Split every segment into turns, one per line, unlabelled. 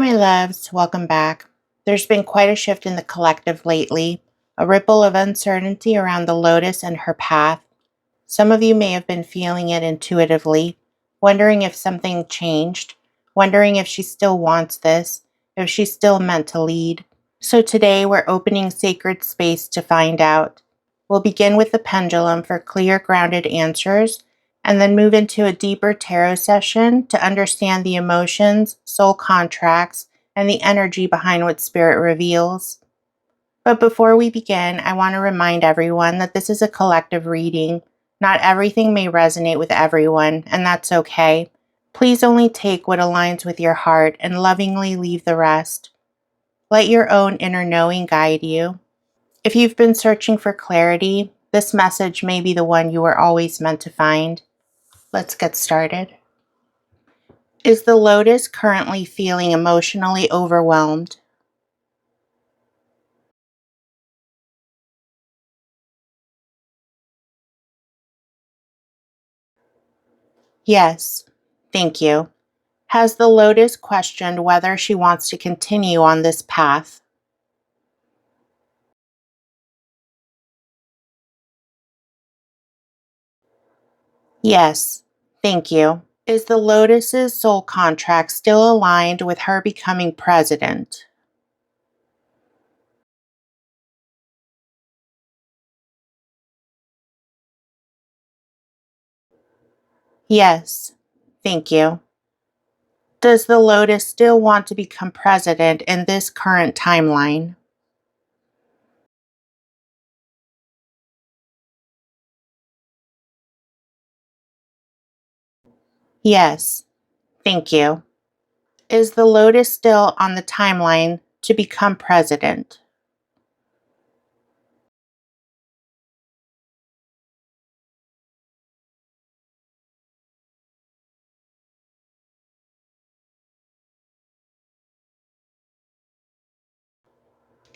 my loves, welcome back. There's been quite a shift in the collective lately, a ripple of uncertainty around the Lotus and her path. Some of you may have been feeling it intuitively, wondering if something changed, wondering if she still wants this, if she's still meant to lead. So today we're opening sacred space to find out. We'll begin with the pendulum for clear, grounded answers, and then move into a deeper tarot session to understand the emotions, soul contracts, and the energy behind what Spirit reveals. But before we begin, I want to remind everyone that this is a collective reading. Not everything may resonate with everyone, and that's okay. Please only take what aligns with your heart and lovingly leave the rest. Let your own inner knowing guide you. If you've been searching for clarity, this message may be the one you were always meant to find. Let's get started. Is the Lotus currently feeling emotionally overwhelmed? Yes. Thank you. Has the Lotus questioned whether she wants to continue on this path? Yes. Thank you. Is the Lotus's soul contract still aligned with her becoming president? Yes. Thank you. Does the Lotus still want to become president in this current timeline? Yes. Thank you. Is the Lotus still on the timeline to become president?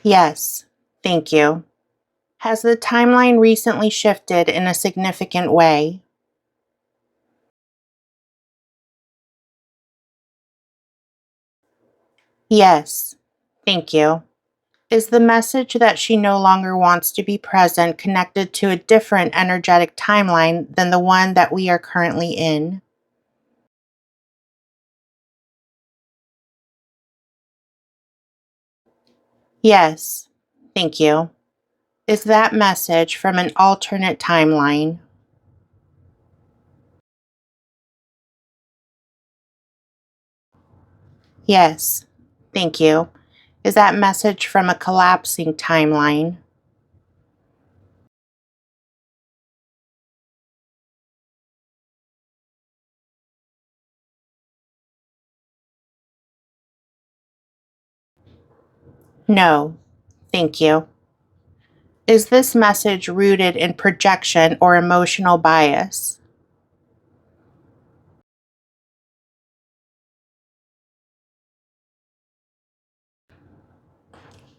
Yes. Thank you. Has the timeline recently shifted in a significant way? Yes. Thank you. Is the message that she no longer wants to be present connected to a different energetic timeline than the one that we are currently in? Yes. Thank you. Is that message from an alternate timeline? Yes. Thank you. Is that message from a collapsing timeline? No. Thank you. Is this message rooted in projection or emotional bias?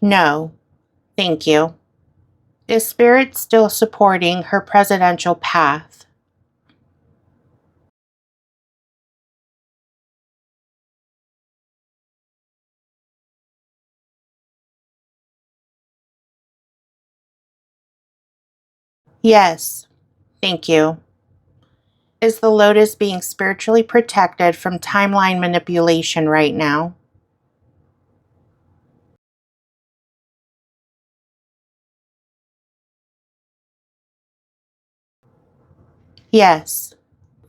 No. Thank you. Is Spirit still supporting her presidential path? Yes. Thank you. Is the Lotus being spiritually protected from timeline manipulation right now? Yes.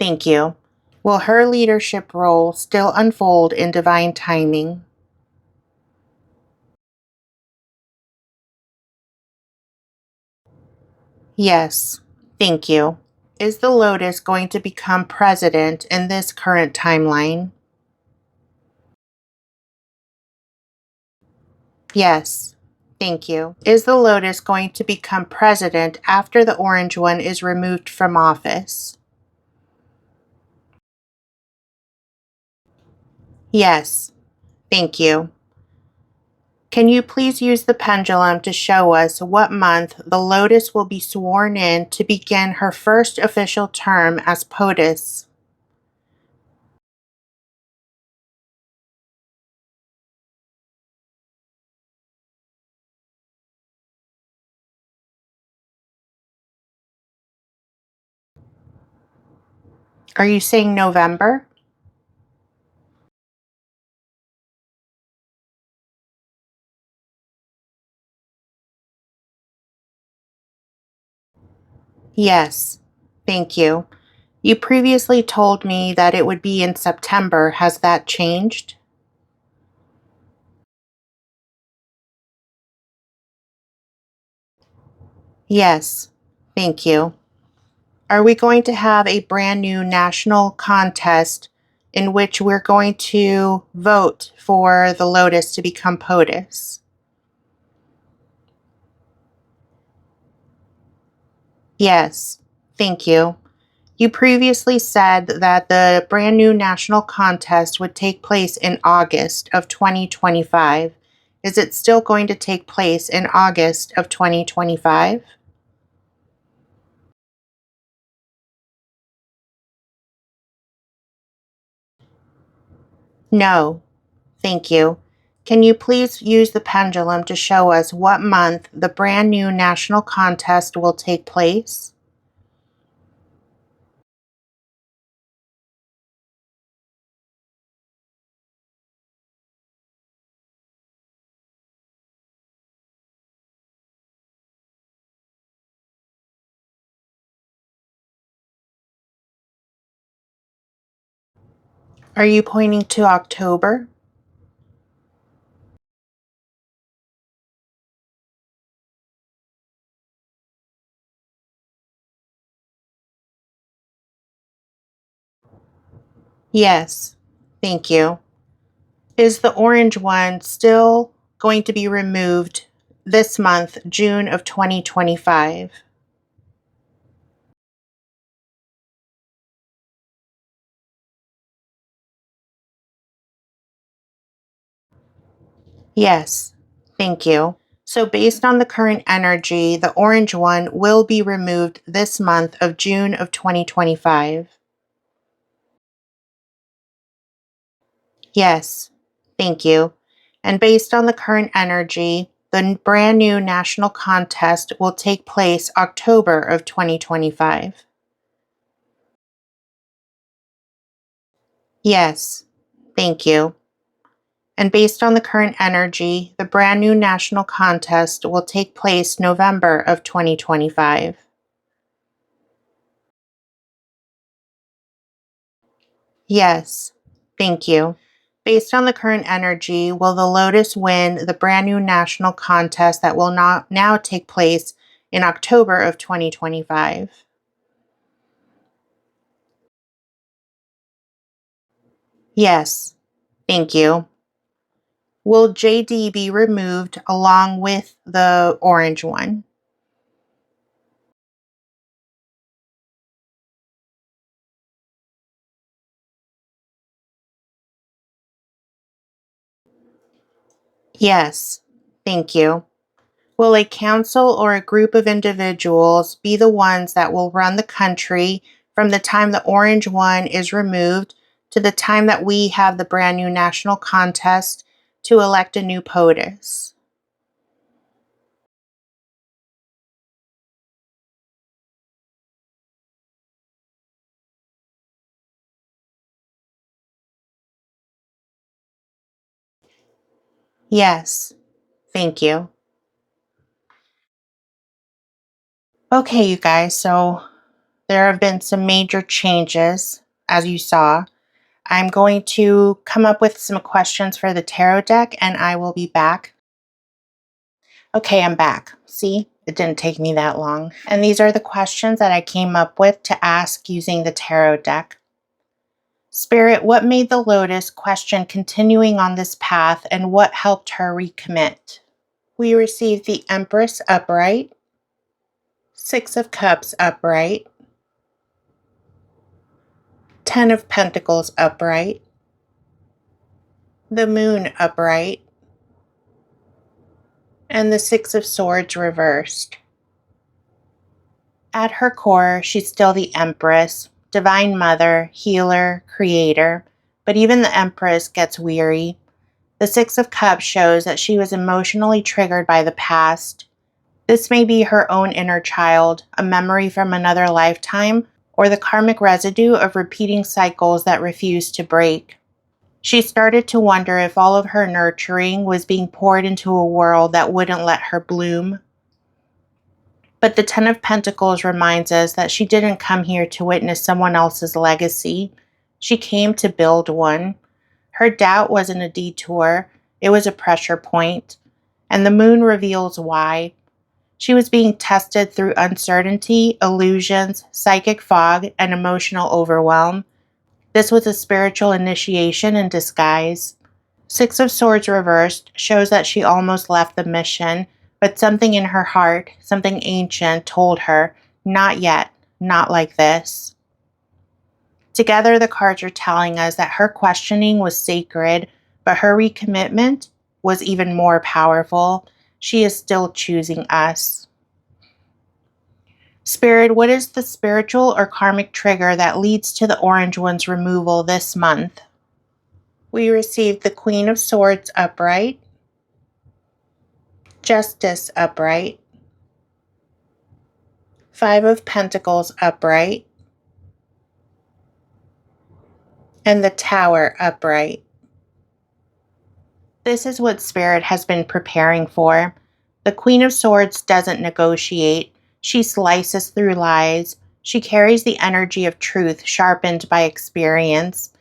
Thank you. Will her leadership role still unfold in divine timing? Yes. Thank you. Is the Lotus going to become president in this current timeline? Yes. Thank you. Is the Lotus going to become president after the orange one is removed from office? Yes. Thank you. Can you please use the pendulum to show us what month the Lotus will be sworn in to begin her first official term as POTUS? Are you saying November? Yes. Thank you. You previously told me that it would be in September. Has that changed? Yes. Thank you. Are we going to have a brand new national contest in which we're going to vote for the Lotus to become POTUS? Yes. Thank you. You previously said that the brand new national contest would take place in August of 2025. Is it still going to take place in August of 2025? No. Thank you. Can you please use the pendulum to show us what month the brand new national contest will take place? Are you pointing to October? Yes. Thank you. Is the orange one still going to be removed this month, June of 2025? Yes. Thank you. So, based on the current energy, the orange one will be removed this month of June of 2025. Yes. Thank you. And based on the current energy, the brand new national contest will take place October of 2025. Yes. Thank you. And based on the current energy, the brand new national contest will take place November of 2025. Yes. Thank you. Based on the current energy, will the Lotus win the brand new national contest that will not now take place in October of 2025? Yes. Thank you. Will JD be removed along with the orange one? Yes. Thank you. Will a council or a group of individuals be the ones that will run the country from the time the orange one is removed to the time that we have the brand new national contest to elect a new POTUS? Yes. Thank you. Okay, you guys, so there have been some major changes, as you saw. I'm going to come up with some questions for the tarot deck and I will be back. Okay, I'm back. See, it didn't take me that long. And these are the questions that I came up with to ask using the tarot deck. Spirit, what made the Lotus question continuing on this path and what helped her recommit? We received the Empress upright, Six of Cups upright, Ten of Pentacles upright, the Moon upright, and the Six of Swords reversed. At her core, she's still the Empress, Divine Mother, Healer, Creator, but even the Empress gets weary. The Six of Cups shows that she was emotionally triggered by the past. This may be her own inner child, a memory from another lifetime, or the karmic residue of repeating cycles that refuse to break. She started to wonder if all of her nurturing was being poured into a world that wouldn't let her bloom. But the Ten of Pentacles reminds us that she didn't come here to witness someone else's legacy. She came to build one. Her doubt wasn't a detour, it was a pressure point. And the moon reveals why. She was being tested through uncertainty, illusions, psychic fog, and emotional overwhelm. This was a spiritual initiation in disguise. Six of Swords reversed shows that she almost left the mission, but something in her heart, something ancient, told her, not yet, not like this. Together, the cards are telling us that her questioning was sacred, but her recommitment was even more powerful. She is still choosing us. Spirit, what is the spiritual or karmic trigger that leads to the Orange One's removal this month? We received the Queen of Swords upright, Justice upright, Five of Pentacles upright, and the Tower upright. This is what Spirit has been preparing for. The Queen of Swords doesn't negotiate. She slices through lies. She carries the energy of truth sharpened by experience.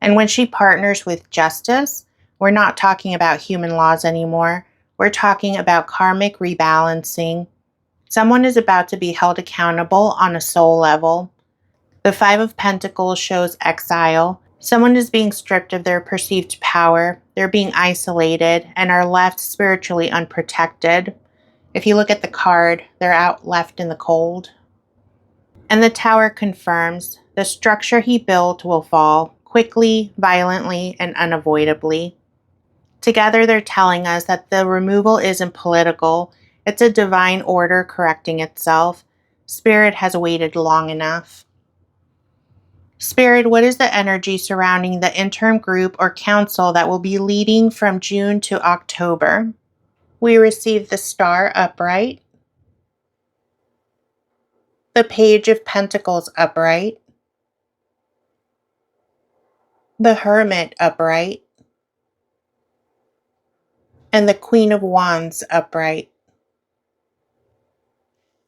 And when she partners with justice, we're not talking about human laws anymore. We're talking about karmic rebalancing. Someone is about to be held accountable on a soul level. The Five of Pentacles shows exile. Someone is being stripped of their perceived power. They're being isolated and are left spiritually unprotected. If you look at the card, they're out left in the cold. And the Tower confirms the structure he built will fall quickly, violently, and unavoidably. Together, they're telling us that the removal isn't political. It's a divine order correcting itself. Spirit has waited long enough. Spirit, what is the energy surrounding the interim group or council that will be leading from June to October? We received the Star upright, the Page of Pentacles upright, the Hermit upright, and the Queen of Wands upright.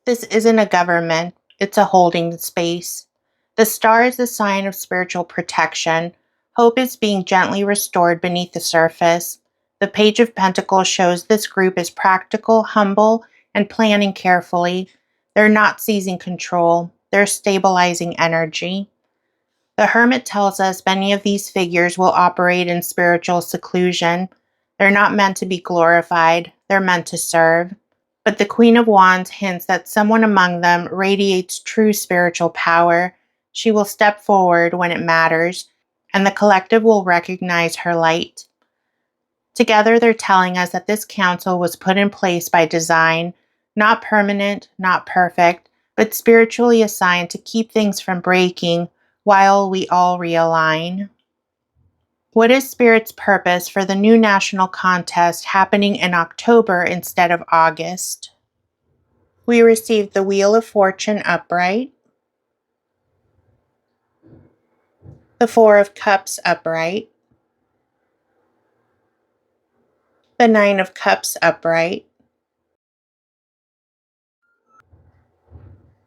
This isn't a government, it's a holding space. The star is a sign of spiritual protection. Hope is being gently restored beneath the surface. The Page of Pentacles shows this group is practical, humble, and planning carefully. They're not seizing control, they're stabilizing energy. The Hermit tells us many of these figures will operate in spiritual seclusion. They're not meant to be glorified, they're meant to serve. But the Queen of Wands hints that someone among them radiates true spiritual power. She will step forward when it matters, and the collective will recognize her light. Together, they're telling us that this council was put in place by design, not permanent, not perfect, but spiritually assigned to keep things from breaking while we all realign. What is Spirit's purpose for the new national contest happening in October instead of August? We received the Wheel of Fortune upright, the Four of Cups upright, the Nine of Cups upright,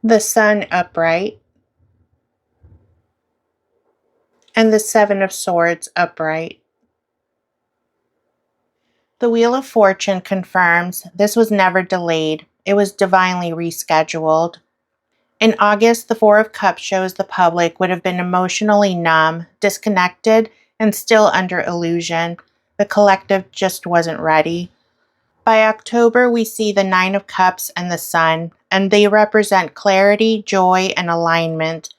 the Sun upright, and the Seven of Swords upright. The Wheel of Fortune confirms this was never delayed, it was divinely rescheduled. In August, the Four of Cups shows the public would have been emotionally numb, disconnected, and still under illusion. The collective just wasn't ready. By October, we see the Nine of Cups and the Sun, and they represent clarity, joy, and alignment.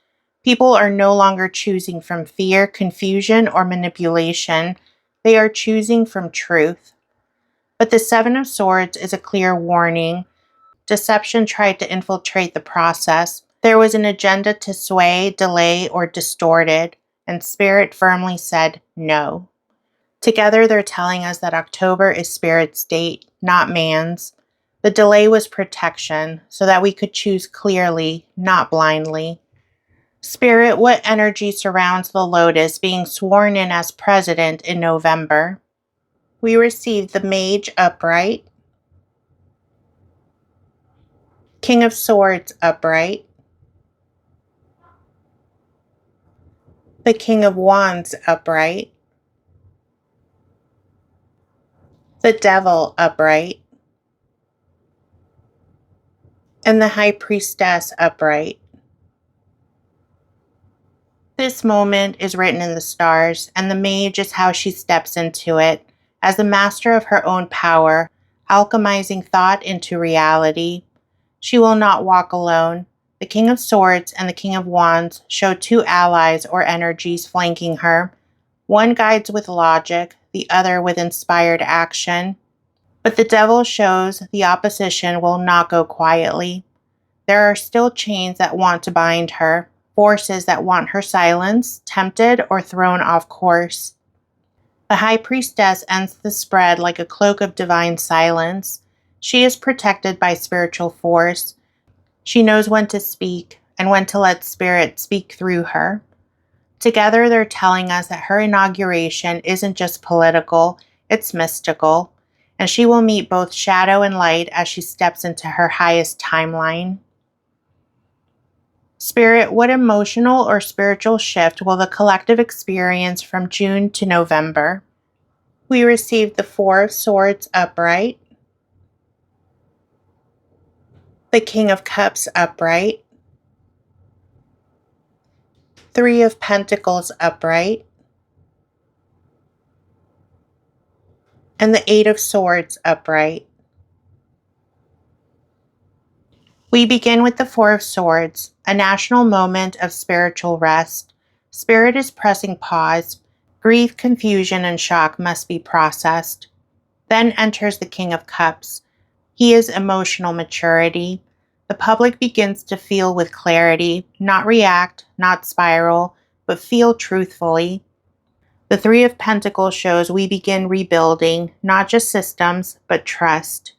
People are no longer choosing from fear, confusion, or manipulation. They are choosing from truth. But the Seven of Swords is a clear warning. Deception tried to infiltrate the process. There was an agenda to sway, delay, or distort it, and Spirit firmly said no. Together, they're telling us that October is Spirit's date, not man's. The delay was protection, so that we could choose clearly, not blindly. Spirit, what energy surrounds the Lotus being sworn in as president in November? We receive the Mage upright, King of Swords upright, the King of Wands upright, the Devil upright, and the High Priestess upright. This moment is written in the stars, and the Mage is how she steps into it, as the master of her own power, alchemizing thought into reality. She will not walk alone. The King of Swords and the King of Wands show two allies or energies flanking her. One guides with logic, the other with inspired action. But the Devil shows the opposition will not go quietly. There are still chains that want to bind her, forces that want her silenced, tempted, or thrown off course. The High Priestess ends the spread like a cloak of divine silence. She is protected by spiritual force. She knows when to speak and when to let Spirit speak through her. Together, they're telling us that her inauguration isn't just political, it's mystical, and she will meet both shadow and light as she steps into her highest timeline. Spirit, what emotional or spiritual shift will the collective experience from June to November? We received the Four of Swords upright, the King of Cups upright, Three of Pentacles upright, and the Eight of Swords upright. We begin with the Four of Swords, a national moment of spiritual rest. Spirit is pressing pause. Grief, confusion, and shock must be processed. Then enters the King of Cups. He is emotional maturity. The public begins to feel with clarity, not react, not spiral, but feel truthfully. The Three of Pentacles shows we begin rebuilding, not just systems, but trust.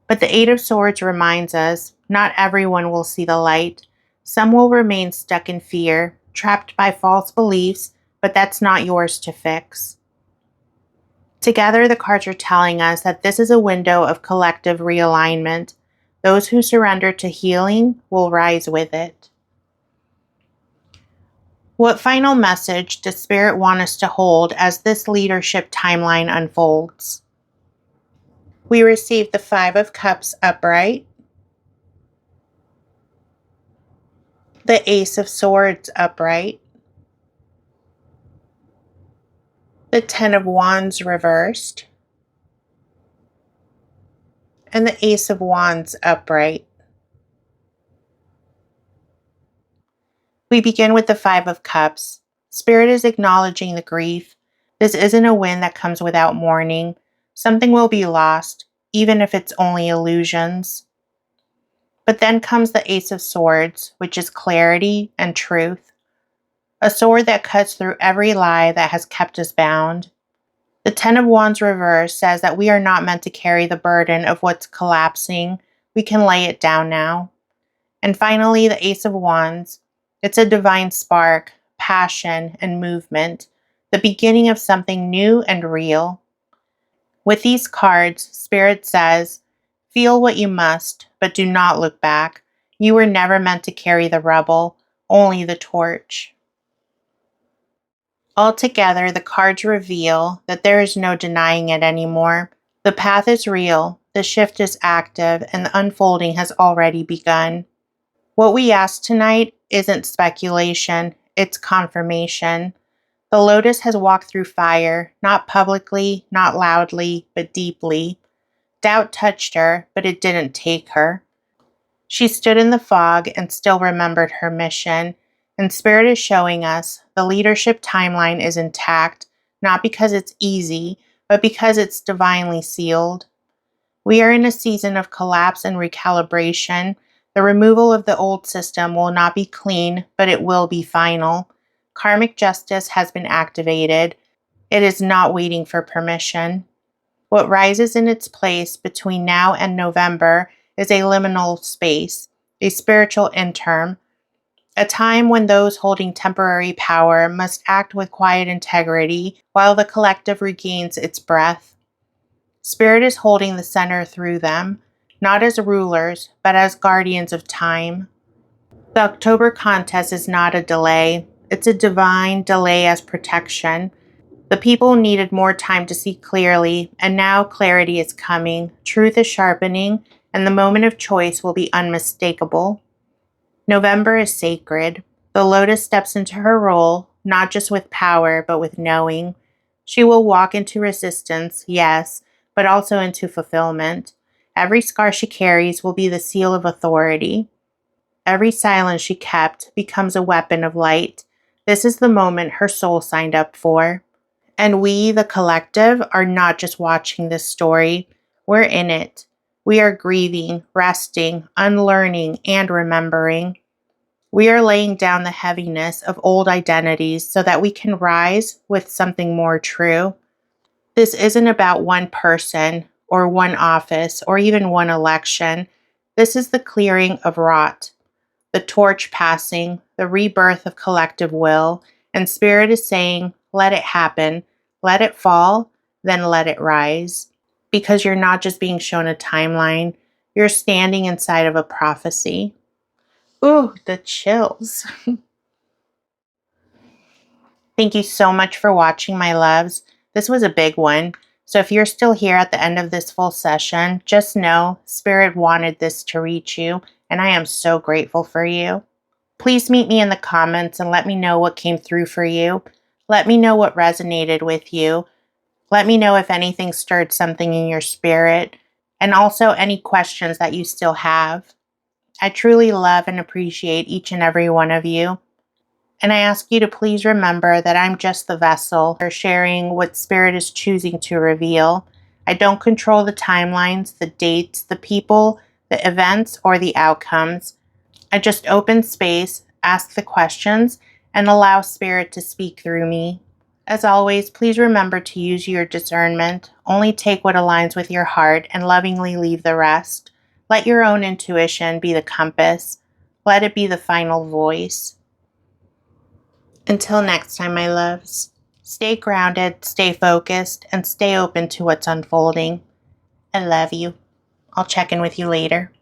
But the Eight of Swords reminds us, not everyone will see the light. Some will remain stuck in fear, trapped by false beliefs, but that's not yours to fix. Together, the cards are telling us that this is a window of collective realignment. Those who surrender to healing will rise with it. What final message does Spirit want us to hold as this leadership timeline unfolds? We receive the Five of Cups upright, the Ace of Swords upright, the Ten of Wands reversed, and the Ace of Wands upright. We begin with the Five of Cups. Spirit is acknowledging the grief. This isn't a win that comes without mourning. Something will be lost, even if it's only illusions. But then comes the Ace of Swords, which is clarity and truth. A sword that cuts through every lie that has kept us bound. The Ten of Wands reverse says that we are not meant to carry the burden of what's collapsing. We can lay it down now. And finally, the Ace of Wands. It's a divine spark, passion, and movement, the beginning of something new and real. With these cards, Spirit says, feel what you must, but do not look back. You were never meant to carry the rubble, only the torch. Altogether, the cards reveal that there is no denying it anymore. The path is real, the shift is active, and the unfolding has already begun. What we ask tonight isn't speculation, it's confirmation. The Lotus has walked through fire, not publicly, not loudly, but deeply. Doubt touched her, but it didn't take her. She stood in the fog and still remembered her mission. And Spirit is showing us the leadership timeline is intact, not because it's easy, but because it's divinely sealed. We are in a season of collapse and recalibration. The removal of the old system will not be clean, but it will be final. Karmic justice has been activated. It is not waiting for permission. What rises in its place between now and November is a liminal space, a spiritual interim, A time when those holding temporary power must act with quiet integrity while the collective regains its breath. Spirit is holding the center through them, not as rulers, but as guardians of time. The October contest is not a delay, it's a divine delay as protection. The people needed more time to see clearly, and now clarity is coming, truth is sharpening, and the moment of choice will be unmistakable. November is sacred. The Lotus steps into her role, not just with power, but with knowing. She will walk into resistance, yes, but also into fulfillment. Every scar she carries will be the seal of authority. Every silence she kept becomes a weapon of light. This is the moment her soul signed up for. And we, the collective, are not just watching this story. We're in it. We are grieving, resting, unlearning, and remembering. We are laying down the heaviness of old identities so that we can rise with something more true. This isn't about one person or one office or even one election. This is the clearing of rot, the torch passing, the rebirth of collective will, and Spirit is saying, let it happen, let it fall, then let it rise. Because you're not just being shown a timeline, you're standing inside of a prophecy. Ooh, the chills. Thank you so much for watching, my loves. This was a big one. So if you're still here at the end of this full session, just know Spirit wanted this to reach you, and I am so grateful for you. Please meet me in the comments and let me know what came through for you. Let me know what resonated with you. Let me know if anything stirred something in your spirit, and also any questions that you still have. I truly love and appreciate each and every one of you. And I ask you to please remember that I'm just the vessel for sharing what Spirit is choosing to reveal. I don't control the timelines, the dates, the people, the events, or the outcomes. I just open space, ask the questions, and allow Spirit to speak through me. As always, please remember to use your discernment. Only take what aligns with your heart and lovingly leave the rest. Let your own intuition be the compass. Let it be the final voice. Until next time, my loves, stay grounded, stay focused, and stay open to what's unfolding. I love you. I'll check in with you later.